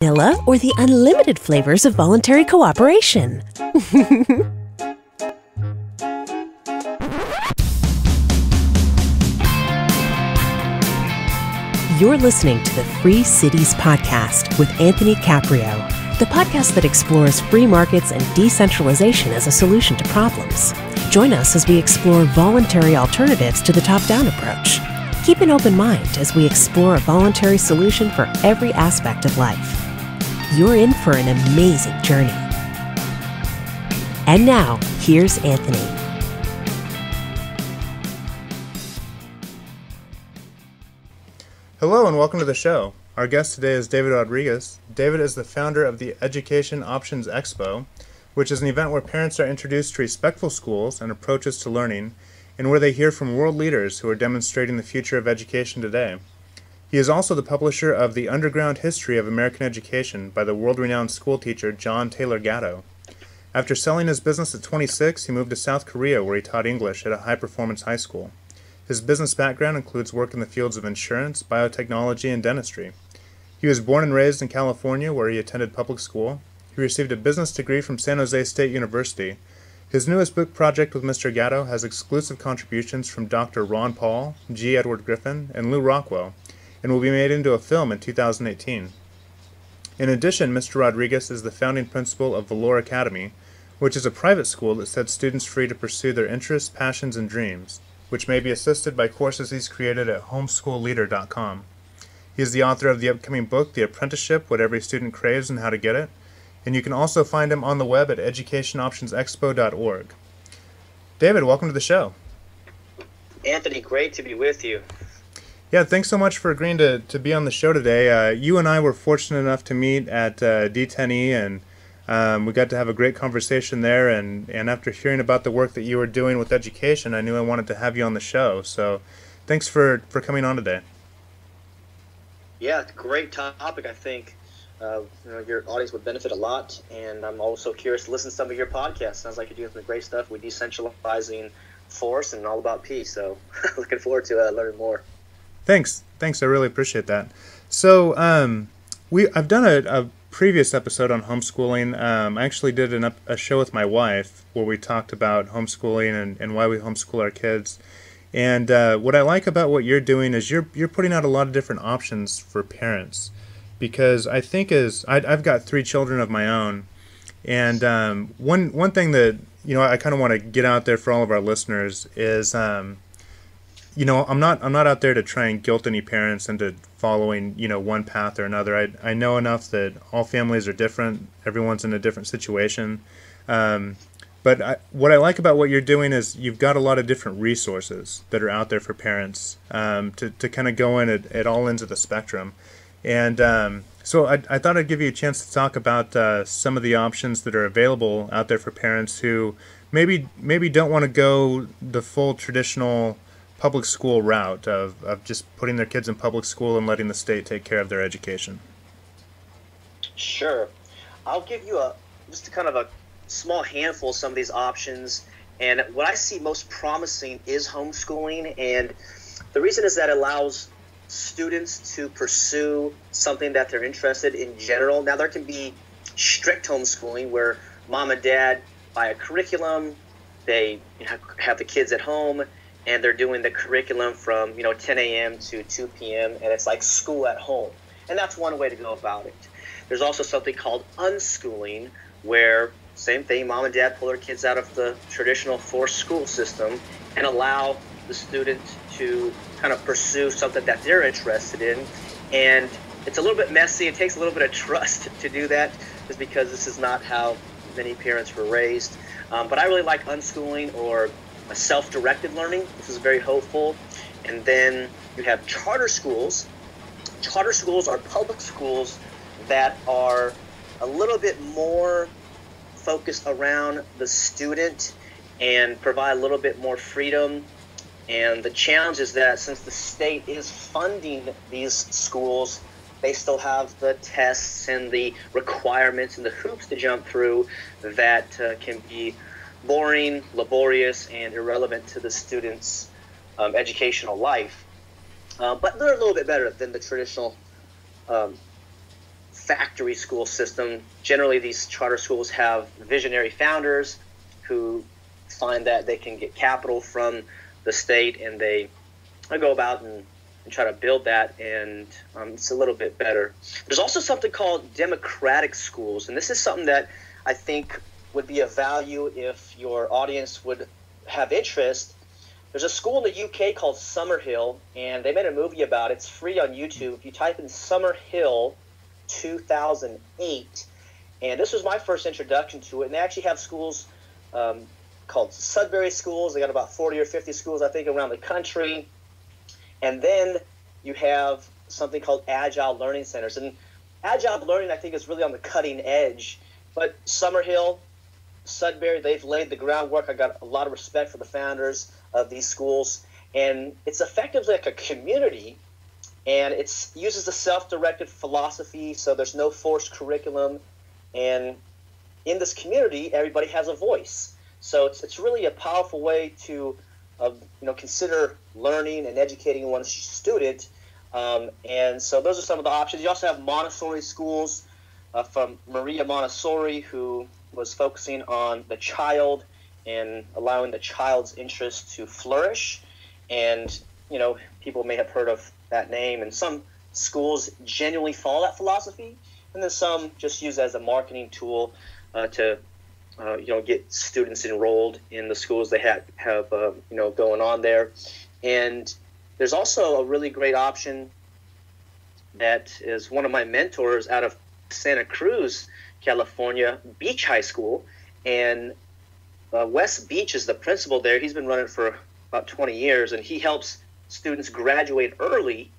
Vanilla or the unlimited flavors of voluntary cooperation. You're listening to the Free Cities Podcast with Anthony Caprio, the podcast that explores free markets and decentralization as a solution to problems. Join us as we explore voluntary alternatives to the top-down approach. Keep an open mind as we explore a voluntary solution for every aspect of life. You're in for an amazing journey. And now, here's Anthony. Hello and welcome to the show. Our guest today is David Rodriguez. David is the founder of the Education Options Expo, which is an event where parents are introduced to respectful schools and approaches to learning, and where they hear from world leaders who are demonstrating the future of education today. He is also the publisher of The Underground History of American Education by the world-renowned schoolteacher John Taylor Gatto. After selling his business at 26, he moved to South Korea where he taught English at a high-performance high school. His business background includes work in the fields of insurance, biotechnology, and dentistry. He was born and raised in California where he attended public school. He received a business degree from San Jose State University. His newest book project with Mr. Gatto has exclusive contributions from Dr. Ron Paul, G. Edward Griffin, and Lou Rockwell, and will be made into a film in 2018. In addition, Mr. Rodriguez is the founding principal of Valor Academy, which is a private school that sets students free to pursue their interests, passions, and dreams, which may be assisted by courses he's created at homeschoolleader.com. He is the author of the upcoming book, The Apprenticeship, What Every Student Craves and How to Get It, and you can also find him on the web at educationoptionsexpo.org. David, welcome to the show. Anthony, great to be with you. Yeah, thanks so much for agreeing to be on the show today. You and I were fortunate enough to meet at D10E, and we got to have a great conversation there. And after hearing about the work that you were doing with education, I knew I wanted to have you on the show. So thanks for coming on today. Yeah, great topic. I think your audience would benefit a lot, and I'm also curious to listen to some of your podcasts. Sounds like you're doing some great stuff with decentralizing force and all about peace. So looking forward to learning more. Thanks. I really appreciate that. So I've done a previous episode on homeschooling. I actually did a show with my wife where we talked about homeschooling and why we homeschool our kids. And what I like about what you're doing is you're putting out a lot of different options for parents, because I think I've got 3 children of my own, and one thing that I kind of want to get out there for all of our listeners is I'm not out there to try and guilt any parents into following one path or another. I know enough that all families are different. Everyone's in a different situation. But what I like about what you're doing is you've got a lot of different resources that are out there for parents to kind of go in at all ends of the spectrum. And so I thought I'd give you a chance to talk about some of the options that are available out there for parents who maybe don't want to go the full traditional public school route of just putting their kids in public school and letting the state take care of their education. Sure. I'll give you just kind of a small handful of some of these options. And what I see most promising is homeschooling. And the reason is that it allows students to pursue something that they're interested in general. Now, there can be strict homeschooling where mom and dad buy a curriculum, they have the kids at home, and they're doing the curriculum from 10 a.m. to 2 p.m. and it's like school at home. And that's one way to go about it. There's also something called unschooling, where same thing, mom and dad pull their kids out of the traditional forced school system and allow the student to kind of pursue something that they're interested in. And it's a little bit messy. It takes a little bit of trust to do that, just because this is not how many parents were raised. But I really like unschooling, or a self-directed learning. This is very hopeful. And then you have charter schools. Charter schools are public schools that are a little bit more focused around the student and provide a little bit more freedom. And the challenge is that since the state is funding these schools, they still have the tests and the requirements and the hoops to jump through that can be boring, laborious, and irrelevant to the student's educational life. But they're a little bit better than the traditional factory school system. Generally, these charter schools have visionary founders who find that they can get capital from the state, and they go about and try to build that, and it's a little bit better. There's also something called democratic schools, and this is something that I think would be of value if your audience would have interest. There's a school in the UK called Summerhill, and they made a movie about it. It's free on YouTube. If you type in Summerhill 2008, and this was my first introduction to it, and they actually have schools called Sudbury schools. They got about 40 or 50 schools, I think, around the country. And then you have something called Agile Learning Centers. And Agile Learning, I think, is really on the cutting edge. But Summerhill, Sudbury, they've laid the groundwork. I got a lot of respect for the founders of these schools. And it's effectively like a community, and it uses a self-directed philosophy, so there's no forced curriculum. And in this community, everybody has a voice. So it's really a powerful way to consider learning and educating one's student. And so those are some of the options. You also have Montessori schools from Maria Montessori, who was focusing on the child and allowing the child's interest to flourish. And, people may have heard of that name. And some schools genuinely follow that philosophy. And then some just use it as a marketing tool to get students enrolled in the schools they have going on there. And there's also a really great option that is one of my mentors out of Santa Cruz, California, Beach High School. And Wes Beach is the principal there. He's been running for about 20 years, and he helps students graduate early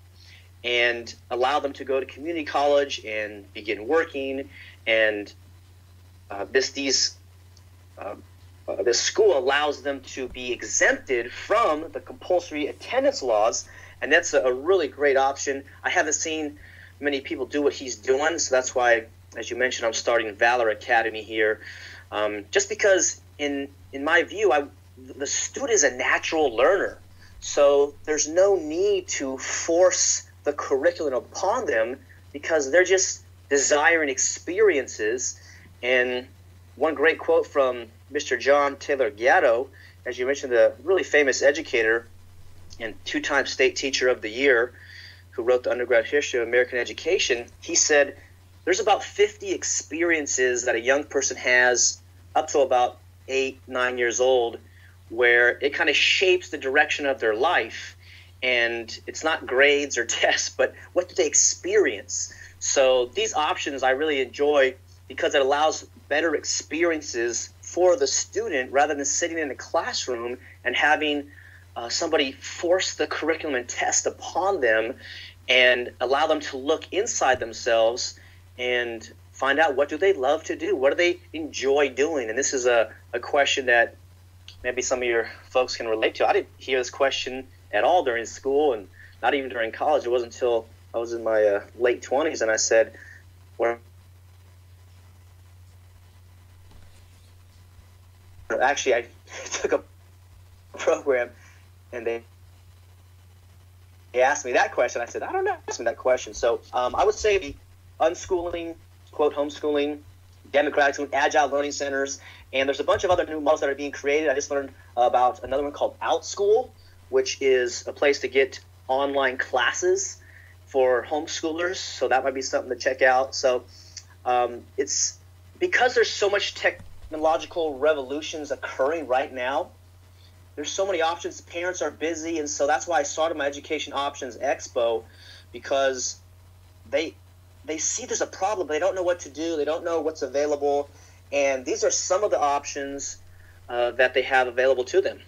and allow them to go to community college and begin working. And this school allows them to be exempted from the compulsory attendance laws, and that's a really great option. I haven't seen many people do what he's doing, so that's why, as you mentioned, I'm starting Valor Academy here. Just because, in my view, the student is a natural learner, so there's no need to force the curriculum upon them because they're just desiring experiences. And one great quote from Mr. John Taylor Gatto, as you mentioned, the really famous educator and two-time state teacher of the year who wrote the undergrad history of American education, he said there's about 50 experiences that a young person has up to about 8, 9 years old where it kind of shapes the direction of their life. And it's not grades or tests, but what do they experience? So these options I really enjoy because it allows better experiences for the student rather than sitting in a classroom and having somebody force the curriculum and test upon them, and allow them to look inside themselves and find out what do they love to do, what do they enjoy doing. And this is a question that maybe some of your folks can relate to. I didn't hear this question at all during school and not even during college. It wasn't until I was in my late 20s and I said, actually, I took a program and they asked me that question. I said, I don't know. Ask me that question. So I would say the unschooling, quote, homeschooling, democratic schooling, agile learning centers, and there's a bunch of other new models that are being created. I just learned about another one called OutSchool, which is a place to get online classes for homeschoolers. So that might be something to check out. So it's because there's so much technological revolutions occurring right now. There's so many options. Parents are busy, and so that's why I started my Education Options Expo, because they see there's a problem. They don't know what to do. They don't know what's available, and these are some of the options that they have available to them.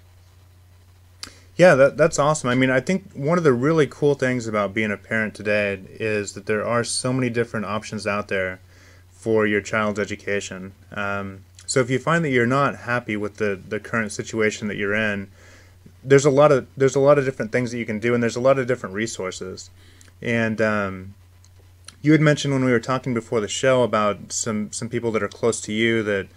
Yeah, that's awesome. I mean, I think one of the really cool things about being a parent today is that there are so many different options out there for your child's education. So if you find that you're not happy with the current situation that you're in, there's a lot of different things that you can do, and there's a lot of different resources. And you had mentioned when we were talking before the show about some people that are close to you that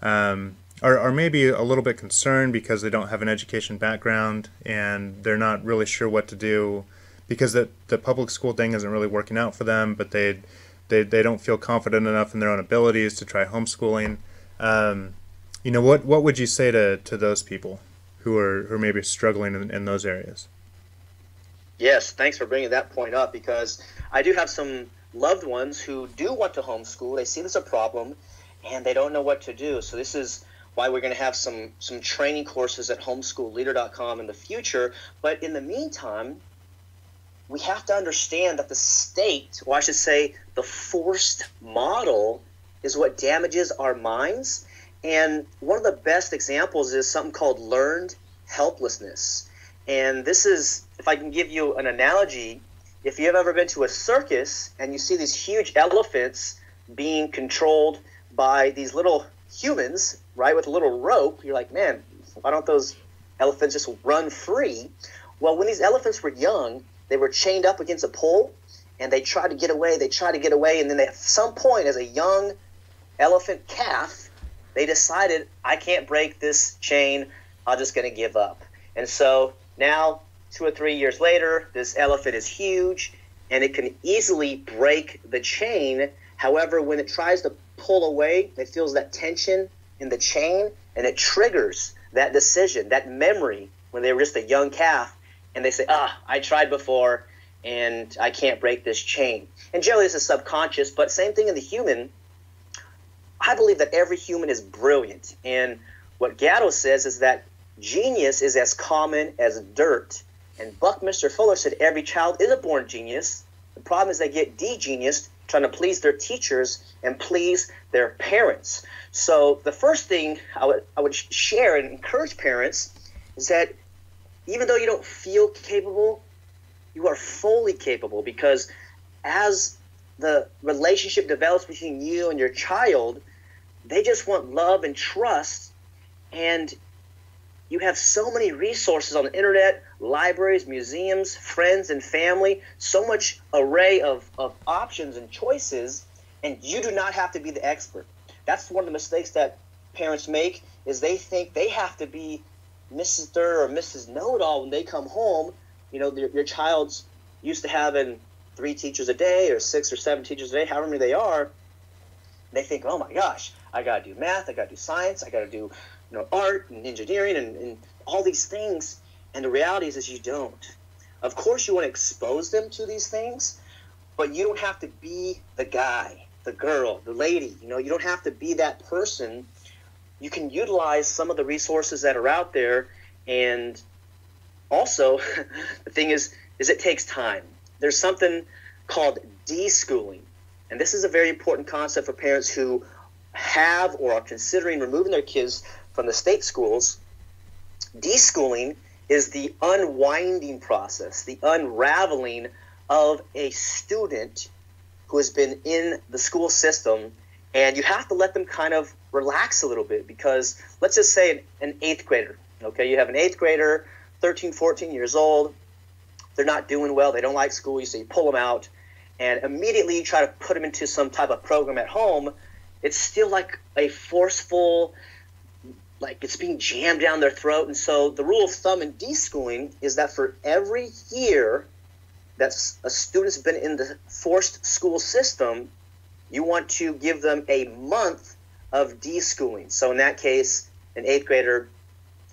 are maybe a little bit concerned because they don't have an education background and they're not really sure what to do because the public school thing isn't really working out for them, but they'd they don't feel confident enough in their own abilities to try homeschooling. What would you say to those people who are maybe struggling in those areas? Yes, thanks for bringing that point up, because I do have some loved ones who do want to homeschool. They see this a problem, and they don't know what to do. So this is why we're going to have some training courses at homeschoolleader.com in the future. But in the meantime, we have to understand that the state, or I should say the forced model, is what damages our minds. And one of the best examples is something called learned helplessness. And this is, if I can give you an analogy, if you've ever been to a circus and you see these huge elephants being controlled by these little humans, right, with a little rope, you're like, man, why don't those elephants just run free? Well, when these elephants were young, they were chained up against a pole, and they tried to get away, and then at some point, as a young elephant calf, they decided, I can't break this chain, I'm just going to give up. And so now, 2 or 3 years later, this elephant is huge, and it can easily break the chain. However, when it tries to pull away, it feels that tension in the chain, and it triggers that decision, that memory, when they were just a young calf, and they say, I tried before, and I can't break this chain. And generally, this is subconscious, but same thing in the human. I believe that every human is brilliant, and what Gatto says is that genius is as common as dirt. And Buckminster Fuller said every child is a born genius. The problem is they get de-geniused trying to please their teachers and please their parents. So the first thing I would share and encourage parents is that even though you don't feel capable, you are fully capable, because as the relationship develops between you and your child, they just want love and trust, and you have so many resources on the internet, libraries, museums, friends and family, so much array of options and choices, and you do not have to be the expert. That's one of the mistakes that parents make, is they think they have to be Mrs. Third or Mrs. Know-It-All when they come home. You know, your child's used to having 3 teachers a day or 6 or 7 teachers a day, however many they are. They think, oh my gosh, I got to do math, I got to do science, I got to do art and engineering and all these things. And the reality is you don't. Of course, you want to expose them to these things, but you don't have to be the guy, the girl, the lady. You don't have to be that person. You can utilize some of the resources that are out there. And also, the thing is it takes time. There's something called deschooling. And this is a very important concept for parents who have or are considering removing their kids from the state schools. Deschooling is the unwinding process, the unraveling of a student who has been in the school system, and you have to let them kind of relax a little bit, because let's just say an 8th grader, okay? You have an 8th grader, 13, 14 years old, they're not doing well, they don't like school, so you pull them out, and immediately you try to put them into some type of program at home. It's still like a forceful, like it's being jammed down their throat. And so the rule of thumb in deschooling is that for every year that a student's been in the forced school system, you want to give them a month of deschooling. So in that case, an 8th grader,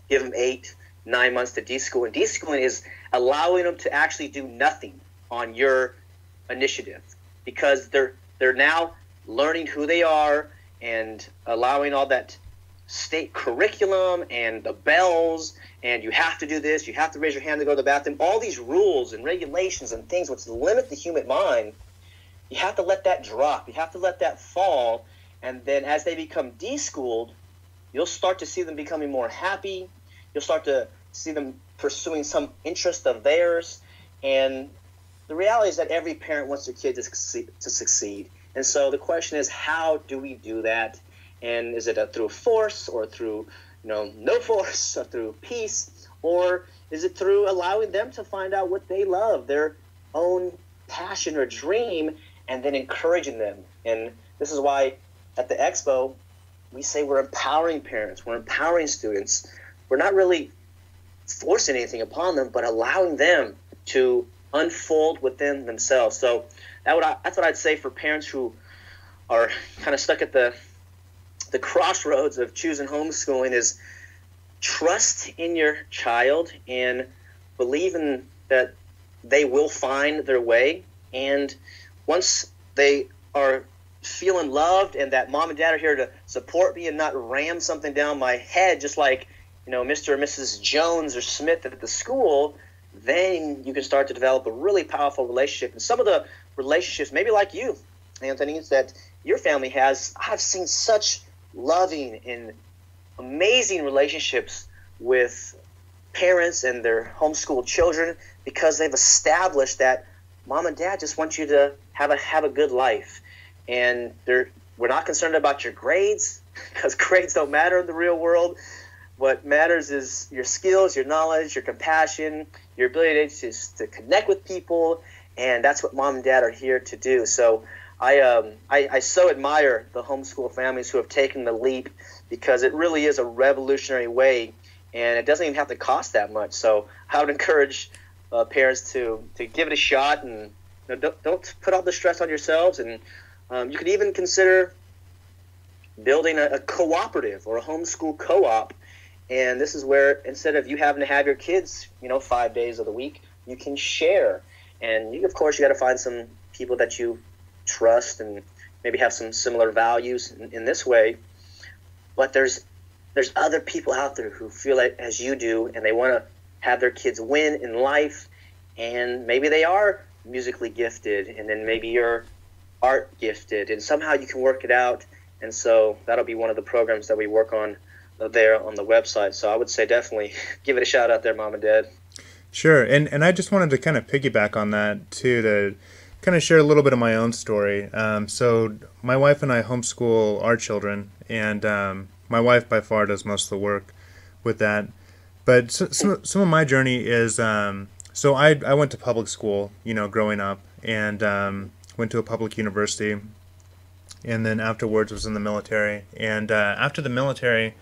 give them 8-9 months to deschool. And deschooling is allowing them to actually do nothing on your initiative, because they're now learning who they are and allowing all that state curriculum and the bells, and you have to do this, you have to raise your hand to go to the bathroom, all these rules and regulations and things which limit the human mind. You have to let that drop, you have to let that fall, and then as they become deschooled, you'll start to see them becoming more happy, you'll start to see them pursuing some interest of theirs, and the reality is that every parent wants their kid to succeed. And so the question is, how do we do that? And is it through force, or through no force, or through peace, or is it through allowing them to find out what they love, their own passion or dream, and then encouraging them? And this is why at the Expo we say we're empowering parents, we're empowering students. We're not really forcing anything upon them, but allowing them to unfold within themselves. So that's what I'd say for parents who are kind of stuck at the crossroads of choosing homeschooling is trust in your child and believe in that they will find their way. And once they are feeling loved and that mom and dad are here to support me and not ram something down my head, just like, Mr. and Mrs. Jones or Smith at the school, then you can start to develop a really powerful relationship. And some of the relationships, maybe like you, Anthony, is that your family has, I've seen such loving and amazing relationships with parents and their homeschooled children because they've established that mom and dad just want you to have a good life. And we're not concerned about your grades because grades don't matter in the real world. What matters is your skills, your knowledge, your compassion, your ability to connect with people, and that's what mom and dad are here to do. So I so admire the homeschool families who have taken the leap because it really is a revolutionary way, and it doesn't even have to cost that much. So I would encourage parents to give it a shot, and don't put all the stress on yourselves. And you could even consider building a cooperative or a homeschool co-op. And this is where instead of you having to have your kids, 5 days of the week, you can share. And of course, you got to find some people that you trust and maybe have some similar values in this way. But there's other people out there who feel like as you do, and they want to have their kids win in life. And maybe they are musically gifted, and then maybe you're art gifted, and somehow you can work it out. And so that'll be one of the programs that we work on there on the website. So I would say definitely give it a shout out there, mom and dad. Sure. And I just wanted to kind of piggyback on that too, to kind of share a little bit of my own story. So my wife and I homeschool our children, and my wife by far does most of the work with that. But some of my journey is, so I went to public school, growing up, and went to a public university, and then afterwards was in the military. And after the military,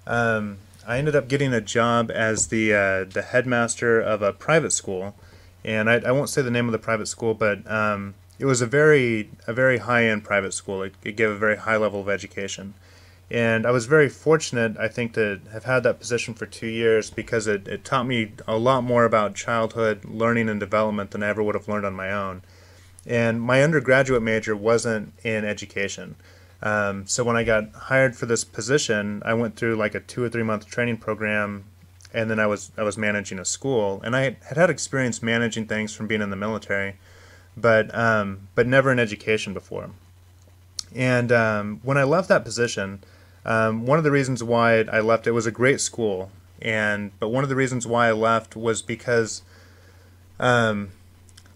I ended up getting a job as the headmaster of a private school, and I won't say the name of the private school, but it was a very high-end private school. It gave a very high level of education, and I was very fortunate, I think, to have had that position for 2 years because it taught me a lot more about childhood learning and development than I ever would have learned on my own. And my undergraduate major wasn't in education. So when I got hired for this position, I went through like a 2 or 3 month training program, and then I was managing a school, and I had experience managing things from being in the military, but never in education before. And when I left that position, one of the reasons why I left, it was a great school, but one of the reasons why I left was because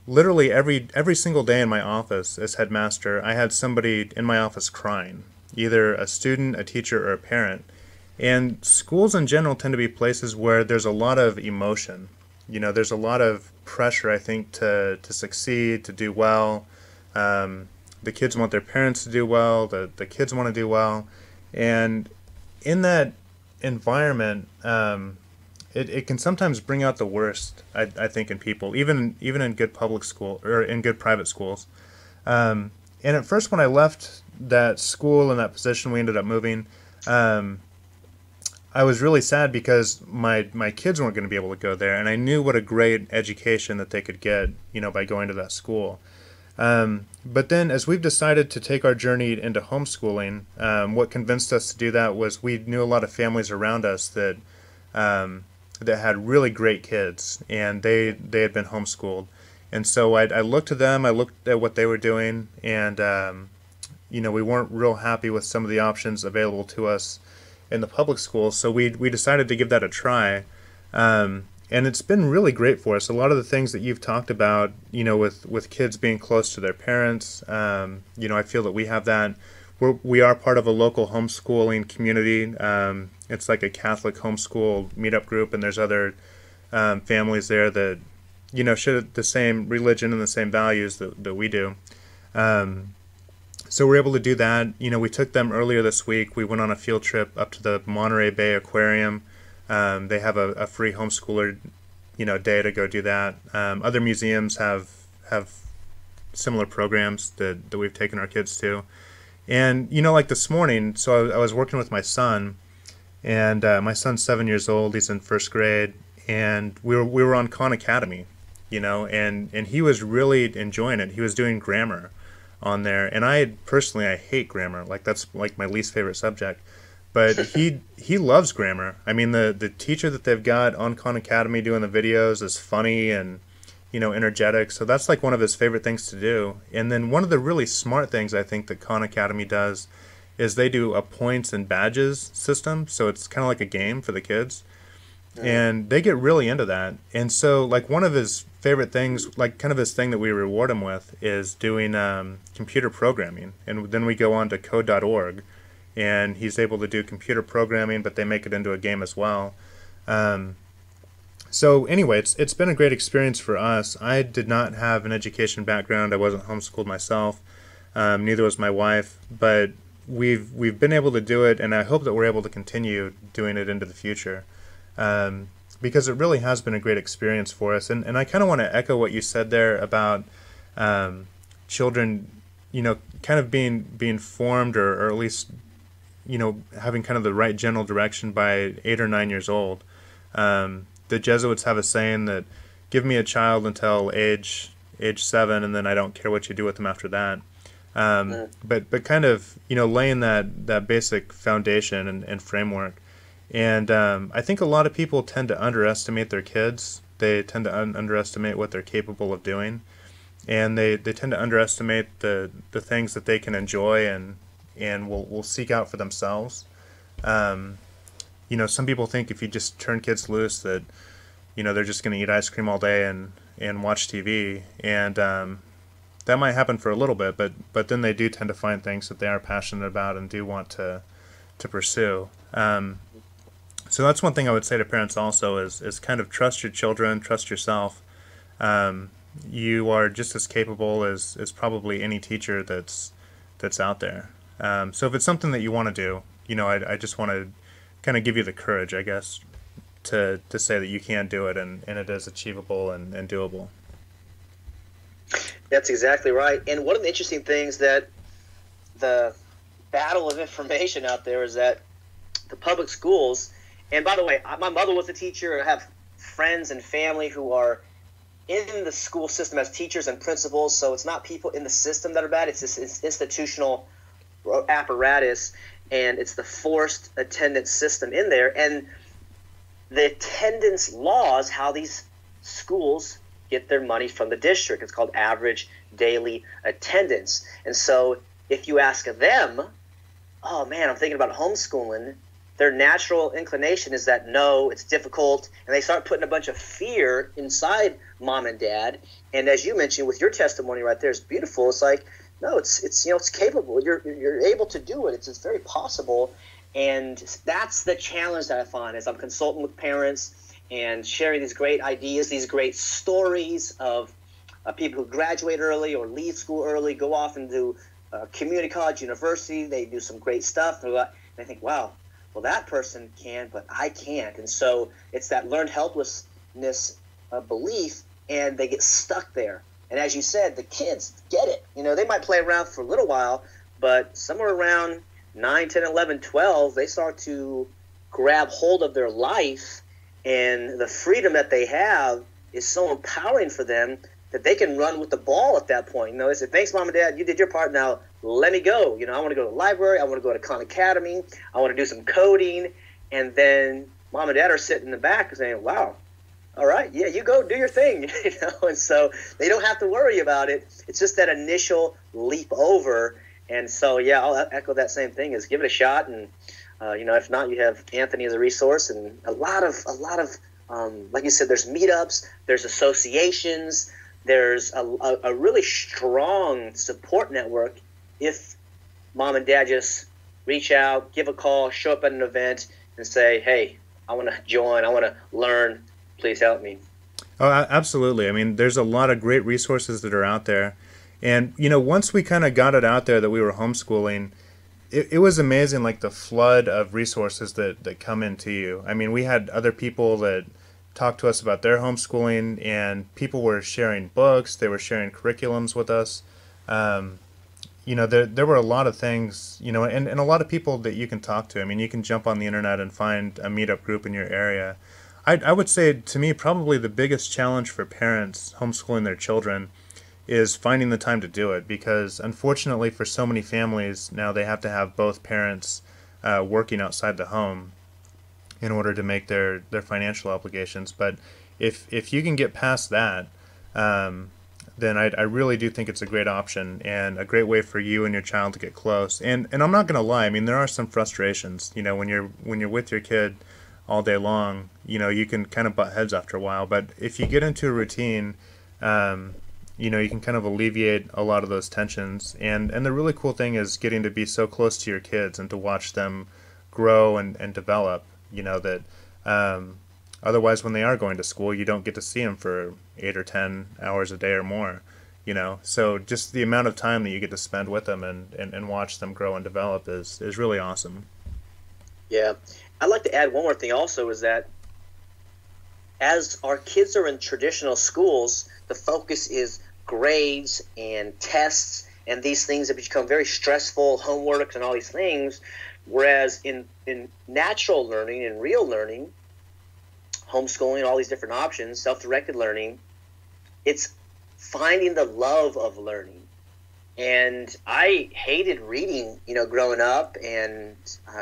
literally every single day in my office as headmaster, I had somebody in my office crying, either a student, a teacher, or a parent. And schools in general tend to be places where there's a lot of emotion. There's a lot of pressure, I think, to succeed, to do well. The kids want their parents to do well. The kids want to do well. And in that environment, it can sometimes bring out the worst, I think, in people, even in good public school or in good private schools. And at first, when I left that school and that position, we ended up moving. I was really sad because my kids weren't going to be able to go there, and I knew what a great education that they could get, by going to that school. But then, as we've decided to take our journey into homeschooling, what convinced us to do that was we knew a lot of families around us that had really great kids, and they had been homeschooled. And so I looked to them, I looked at what they were doing, and we weren't real happy with some of the options available to us in the public schools, so we decided to give that a try. And it's been really great for us. A lot of the things that you've talked about, with kids being close to their parents, I feel that we have that. We are part of a local homeschooling community. It's like a Catholic homeschool meetup group, and there's other families there that, share the same religion and the same values that we do. So we're able to do that. We took them earlier this week. We went on a field trip up to the Monterey Bay Aquarium. They have a free homeschooler, day to go do that. Other museums have similar programs that we've taken our kids to. And, like this morning, so I was working with my son, and my son's 7 years old. He's in first grade, and we were on Khan Academy, and he was really enjoying it. He was doing grammar on there, and I hate grammar. Like, that's like my least favorite subject. But he loves grammar. I mean, the teacher that they've got on Khan Academy doing the videos is funny and energetic. So that's like one of his favorite things to do. And then one of the really smart things I think that Khan Academy does is they do a points and badges system. So it's kind of like a game for the kids. And they get really into that. And so like one of his favorite things, like kind of his thing that we reward him with, is doing computer programming. And then we go on to code.org, and he's able to do computer programming, but they make it into a game as well. So anyway, it's been a great experience for us. I did not have an education background. I wasn't homeschooled myself. Neither was my wife. But we've been able to do it, and I hope that we're able to continue doing it into the future, because it really has been a great experience for us. And I kind of want to echo what you said there about children, kind of being formed or at least having kind of the right general direction by 8 or 9 years old. The Jesuits have a saying that give me a child until age 7, and then I don't care what you do with them after that. But kind of laying that basic foundation and framework. And I think a lot of people tend to underestimate their kids. They tend to underestimate what they're capable of doing, and they tend to underestimate the things that they can enjoy and will seek out for themselves. Some people think if you just turn kids loose that, they're just going to eat ice cream all day and watch TV. And that might happen for a little bit, but then they do tend to find things that they are passionate about and do want to pursue. So that's one thing I would say to parents also is kind of trust your children, trust yourself. You are just as capable as probably any teacher that's out there. So if it's something that you want to do, I just want to kind of give you the courage, I guess, to say that you can do it and it is achievable and doable. That's exactly right. And one of the interesting things that the battle of information out there is that the public schools, and by the way, my mother was a teacher. I have friends and family who are in the school system as teachers and principals, so it's not people in the system that are bad. It's this institutional apparatus, and it's the forced attendance system in there. And the attendance laws, how these schools get their money from the district. It's called average daily attendance. And so if you ask them, oh man, I'm thinking about homeschooling, their natural inclination is that no, it's difficult, and they start putting a bunch of fear inside mom and dad. And as you mentioned with your testimony right there, it's beautiful. It's like, no, it's capable. You're able to do it. It's very possible. And that's the challenge that I find as I'm consulting with parents and sharing these great ideas, these great stories of people who graduate early or leave school early, go off and do community college, university. They do some great stuff. And I think, wow, well, that person can, but I can't. And so it's that learned helplessness belief, and they get stuck there. And as you said, the kids get it. They might play around for a little while, but somewhere around 9, 10, 11, 12, they start to grab hold of their life, and the freedom that they have is so empowering for them that they can run with the ball at that point. They say, thanks, Mom and Dad, you did your part, now let me go. I want to go to the library, I want to go to Khan Academy, I want to do some coding. And then Mom and Dad are sitting in the back saying, wow, all right, yeah, you go do your thing. And so they don't have to worry about it. It's just that initial leap over. And so, yeah, I'll echo that same thing, is give it a shot. And, if not, you have Anthony as a resource, and a lot of like you said, there's meetups, there's associations, there's a really strong support network if mom and dad just reach out, give a call, show up at an event and say, hey, I want to join, I want to learn, please help me. Oh, absolutely. I mean, there's a lot of great resources that are out there. And, once we kind of got it out there that we were homeschooling, it was amazing, like the flood of resources that come into you. I mean, we had other people that talk to us about their homeschooling, and people were sharing books, they were sharing curriculums with us. Um, there were a lot of things, and a lot of people that you can talk to. I mean, you can jump on the internet and find a meetup group in your area. I would say, to me, probably the biggest challenge for parents homeschooling their children is finding the time to do it, because unfortunately for so many families now, they have to have both parents working outside the home in order to make their financial obligations. But if you can get past that, then I really do think it's a great option and a great way for you and your child to get close. And I'm not going to lie. I mean, there are some frustrations. When you're with your kid all day long, you can kind of butt heads after a while. But if you get into a routine, you can kind of alleviate a lot of those tensions. And the really cool thing is getting to be so close to your kids and to watch them grow and develop. That otherwise, when they are going to school, you don't get to see them for 8 or 10 hours a day or more. So just the amount of time that you get to spend with them and watch them grow and develop is really awesome. Yeah. I'd like to add one more thing also, is that as our kids are in traditional schools, the focus is grades and tests and these things that become very stressful, homework and all these things. Whereas in natural learning and real learning, homeschooling, all these different options, self-directed learning, it's finding the love of learning. And I hated reading, growing up and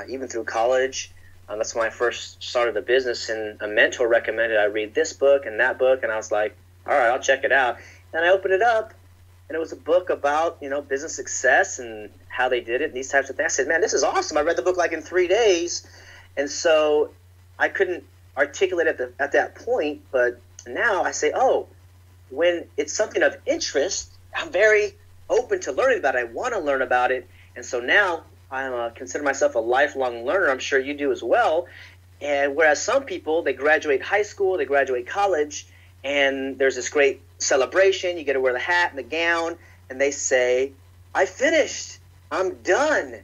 even through college. That's when I first started the business, and a mentor recommended I read this book and that book, and I was like, all right, I'll check it out. And I opened it up, and it was a book about, business success and how they did it and these types of things. I said, man, this is awesome. I read the book like in 3 days. And so I couldn't articulate at that point, but now I say, when it's something of interest, I'm very open to learning about it. I want to learn about it. And so now I consider myself a lifelong learner. I'm sure you do as well. And whereas some people, they graduate high school, they graduate college, and there's this great celebration. You get to wear the hat and the gown, and they say, I finished. I'm done.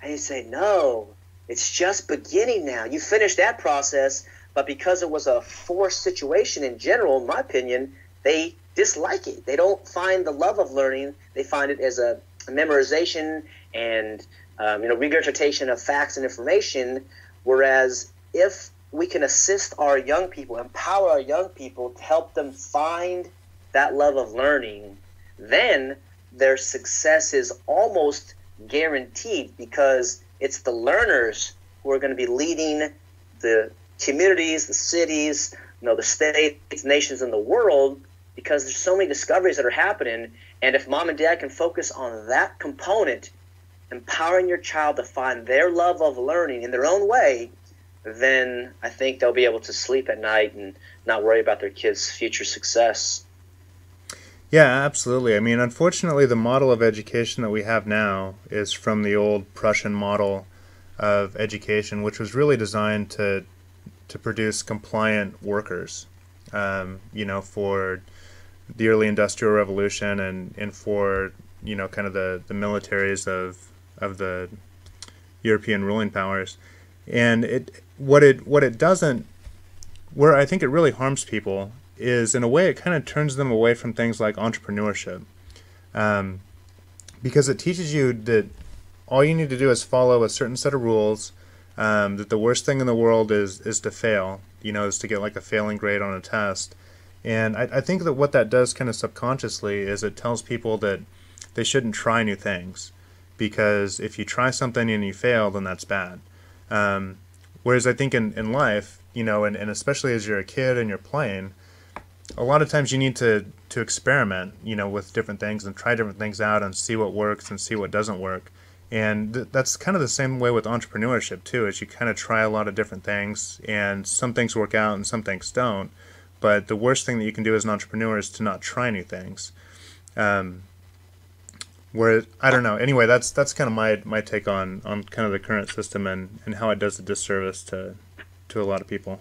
And you say, no, it's just beginning now. You finished that process, but because it was a forced situation in general, in my opinion, they dislike it. They don't find the love of learning. They find it as a memorization and regurgitation of facts and information, whereas if we can assist our young people, empower our young people to help them find that love of learning, then their success is almost guaranteed, because it's the learners who are going to be leading the communities, the cities, the states, nations, and the world, because there's so many discoveries that are happening. And if mom and dad can focus on that component, empowering your child to find their love of learning in their own way, then I think they'll be able to sleep at night and not worry about their kids' future success. Yeah, absolutely. I mean, unfortunately, the model of education that we have now is from the old Prussian model of education, which was really designed to produce compliant workers, for the early Industrial Revolution and for, kind of the militaries of the European ruling powers. And what it doesn't, where I think it really harms people, is in a way it kind of turns them away from things like entrepreneurship, because it teaches you that all you need to do is follow a certain set of rules, that the worst thing in the world is to fail, is to get like a failing grade on a test. And I think that what that does kind of subconsciously is it tells people that they shouldn't try new things, because if you try something and you fail, then that's bad. Whereas I think in life, and especially as you're a kid and you're playing, a lot of times you need to experiment, with different things and try different things out and see what works and see what doesn't work. And that's kind of the same way with entrepreneurship too, is you kind of try a lot of different things, and some things work out and some things don't. But the worst thing that you can do as an entrepreneur is to not try new things. Where, I don't know. Anyway, that's kind of my take on kind of the current system and how it does a disservice to a lot of people.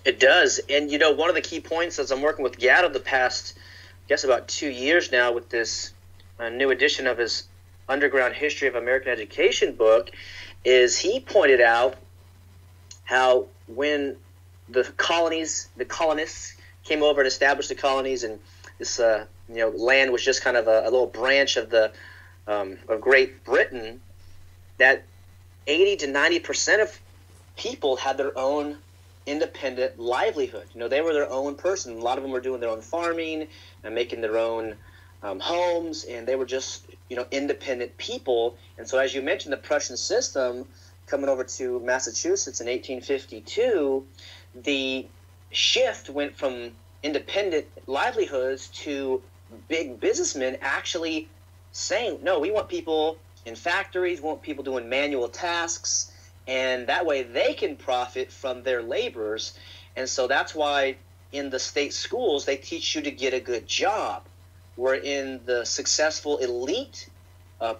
It does. And, one of the key points as I'm working with Gatto the past, I guess about 2 years now, with this new edition of his Underground History of American Education book, is he pointed out how when the colonists came over and established the colonies, and this land was just kind of a little branch of of Great Britain. That 80 to 90% of people had their own independent livelihood. They were their own person. A lot of them were doing their own farming and making their own homes, and they were just independent people. And so, as you mentioned, the Prussian system coming over to Massachusetts in 1852, the shift went from independent livelihoods to big businessmen actually saying, no, we want people in factories, we want people doing manual tasks, and that way they can profit from their labors. And so that's why in the state schools they teach you to get a good job, where in the successful elite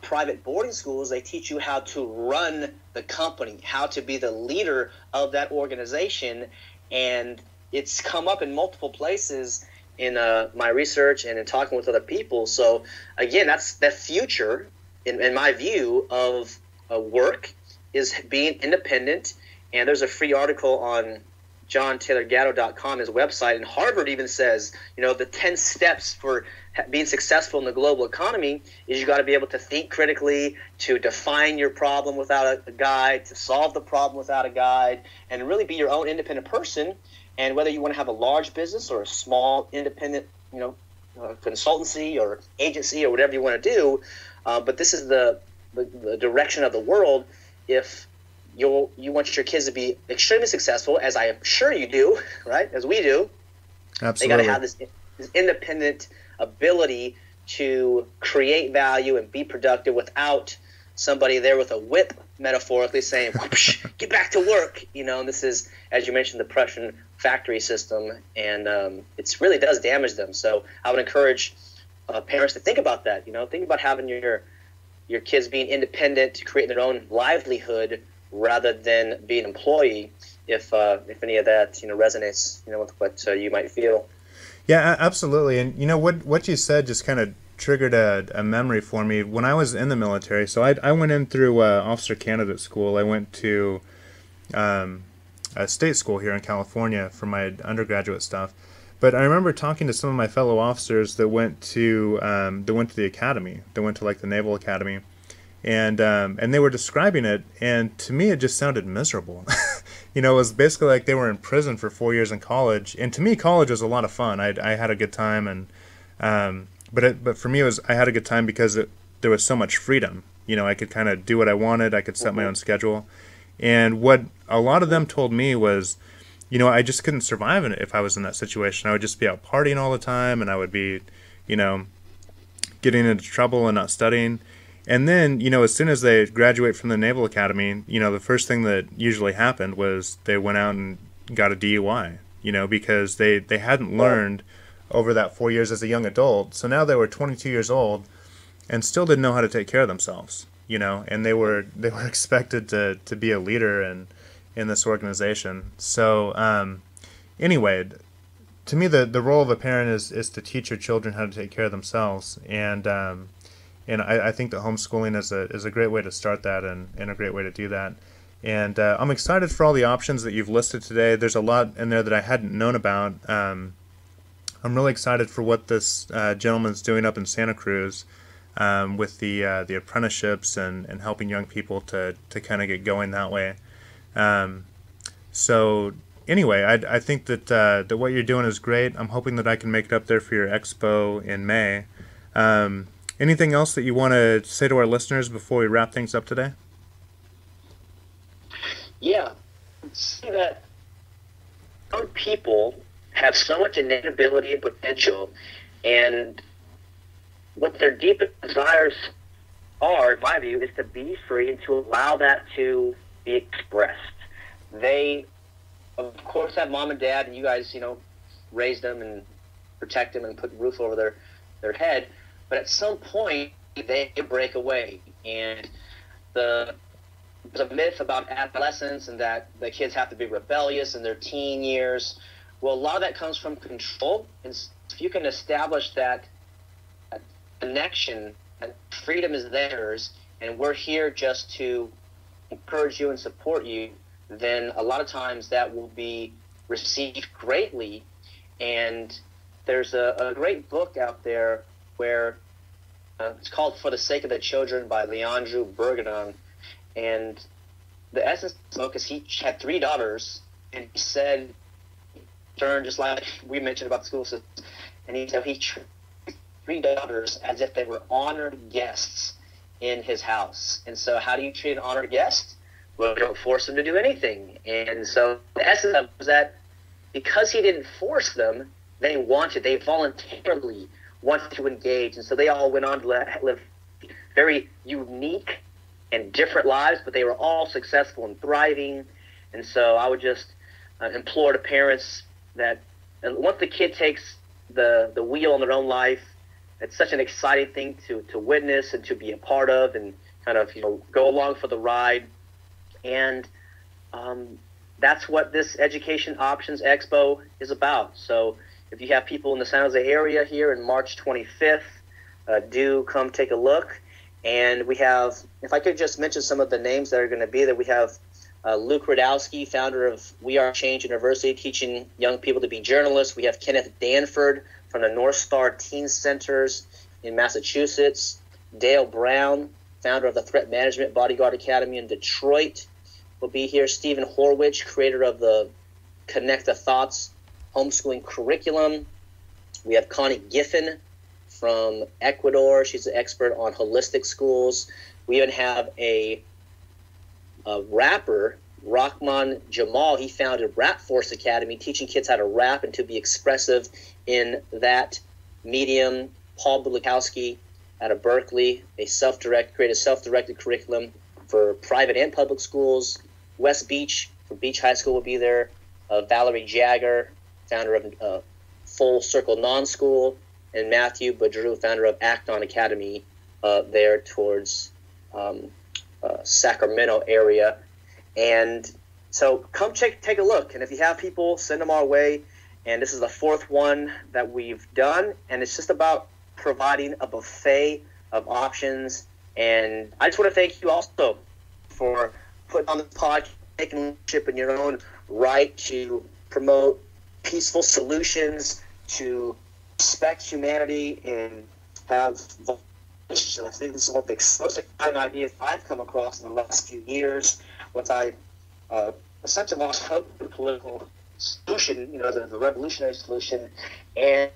private boarding schools they teach you how to run the company, how to be the leader of that organization. And it's come up in multiple places in my research and in talking with other people. So again, that's the future in my view of work, is being independent. And there's a free article on JohnTaylorGatto.com, his website, and Harvard even says, the 10 steps for being successful in the global economy is you got to be able to think critically, to define your problem without a guide, to solve the problem without a guide, and really be your own independent person. And whether you want to have a large business or a small independent, consultancy or agency or whatever you want to do, but this is the direction of the world. If you want your kids to be extremely successful, as I am sure you do, right? As we do, Absolutely. They got to have this independent ability to create value and be productive without somebody there with a whip, metaphorically saying, get back to work. And this is, as you mentioned, the Prussian factory system, and it really does damage them. So I would encourage parents to think about that. Think about having your kids being independent, creating their own livelihood rather than being an employee, if any of that resonates with what you might feel. Yeah, absolutely. And what you said just kind of triggered a memory for me. When I was in the military, so I went in through officer candidate school. I went to a state school here in California for my undergraduate stuff. But I remember talking to some of my fellow officers that went to the academy. They went to like the Naval Academy, and they were describing it, and to me it just sounded miserable. It was basically like they were in prison for 4 years in college. And to me, college was a lot of fun. I had a good time, and but for me I had a good time because there was so much freedom. I could kind of do what I wanted. I could set my own schedule. And what a lot of them told me was, I just couldn't survive in it if I was in that situation. I would just be out partying all the time, and I would be, getting into trouble and not studying. And then, as soon as they graduate from the Naval Academy, the first thing that usually happened was they went out and got a DUI, because they hadn't learned over that 4 years as a young adult. So now they were 22 years old and still didn't know how to take care of themselves, and they were expected to be a leader in this organization. So anyway, to me, the role of a parent is to teach your children how to take care of themselves. And I think that homeschooling is a great way to start that and a great way to do that. And I'm excited for all the options that you've listed today. There's a lot in there that I hadn't known about. I'm really excited for what this gentleman's doing up in Santa Cruz with the apprenticeships and helping young people to kind of get going that way. So anyway, I think that what you're doing is great. I'm hoping that I can make it up there for your expo in May. Anything else that you want to say to our listeners before we wrap things up today? Yeah, see that young people have so much innate ability and potential, and what their deepest desires are, in my view, is to be free and to allow that to be expressed. They, of course, have mom and dad, and you guys, raise them and protect them and put a roof over their head. But at some point, they break away. And there's a myth about adolescence and that the kids have to be rebellious in their teen years. Well, a lot of that comes from control. And if you can establish that connection, that freedom is theirs, and we're here just to encourage you and support you, then a lot of times that will be received greatly. And there's a great book out there where it's called For the Sake of the Children by Leandro Bergeron. And the essence of the book is he had 3 daughters, and he said, just like we mentioned about the school system, and he said he treated 3 daughters as if they were honored guests in his house. And so how do you treat an honored guest? Well, you don't force them to do anything. And so the essence of it was that because he didn't force them, they voluntarily wanted to engage. And so they all went on to live very unique and different lives, but they were all successful and thriving. And so I would just implore the parents that once the kid takes the wheel in their own life, it's such an exciting thing to witness and to be a part of, and kind of go along for the ride. And that's what this Education Options Expo is about. So if you have people in the San Jose area here in March 25th, do come take a look. And we have, if I could just mention some of the names that are going to be there, we have Luke Radowski, founder of We Are Change University, teaching young people to be journalists. We have Kenneth Danford from the North Star Teen Centers in Massachusetts. Dale Brown, founder of the Threat Management Bodyguard Academy in Detroit, will be here. Stephen Horwich, creator of the Connect the Thoughts homeschooling curriculum. We have Connie Giffen from Ecuador. She's an expert on holistic schools. We even have a rapper, Rahman Jamal. He founded Rap Force Academy, teaching kids how to rap and to be expressive in that medium. Paul Bulikowski out of Berkeley, created a self-directed curriculum for private and public schools. West Beach from Beach High School will be there. Valerie Jagger, founder of Full Circle Non-School, and Matthew Badru, founder of Act On Academy, there towards Sacramento area. And so come take a look. And if you have people, send them our way. And this is the 4th one that we've done. And it's just about providing a buffet of options. And I just want to thank you also for putting on the podcast, taking leadership in your own right to promote peaceful solutions, to respect humanity, and have voice. I think this is one of the most exciting ideas I've come across in the last few years. Once I essentially lost hope in the political solution, the revolutionary solution, and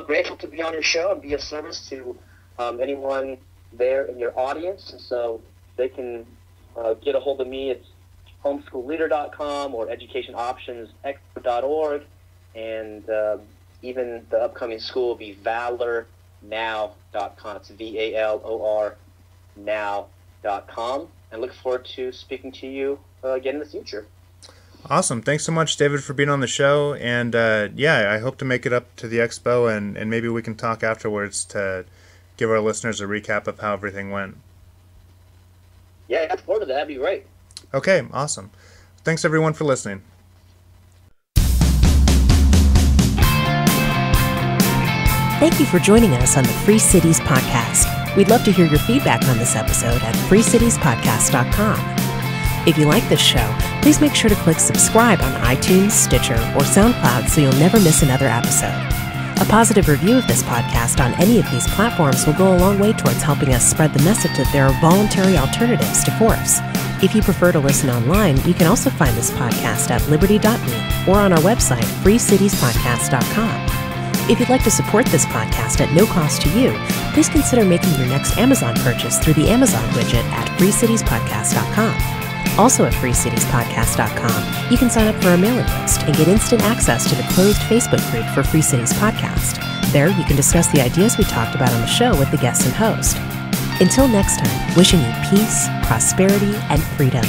grateful to be on your show and be of service to anyone there in your audience. And so they can get a hold of me at homeschoolleader.com or educationoptionsexpo.org, and even the upcoming school will be valornow.com. It's VALOR now.com. And look forward to speaking to you again in the future. Awesome. Thanks so much, David, for being on the show. And I hope to make it up to the expo, and maybe we can talk afterwards to give our listeners a recap of how everything went. Yeah, I look forward to that. That'd be great. Okay, awesome. Thanks, everyone, for listening. Thank you for joining us on the Free Cities Podcast. We'd love to hear your feedback on this episode at freecitiespodcast.com. If you like this show, please make sure to click subscribe on iTunes, Stitcher, or SoundCloud so you'll never miss another episode. A positive review of this podcast on any of these platforms will go a long way towards helping us spread the message that there are voluntary alternatives to force. If you prefer to listen online, you can also find this podcast at liberty.me or on our website, freecitiespodcast.com. If you'd like to support this podcast at no cost to you, please consider making your next Amazon purchase through the Amazon widget at freecitiespodcast.com. Also at freecitiespodcast.com, you can sign up for our mailing list and get instant access to the closed Facebook group for Free Cities Podcast. There, you can discuss the ideas we talked about on the show with the guests and host. Until next time, wishing you peace, prosperity, and freedom.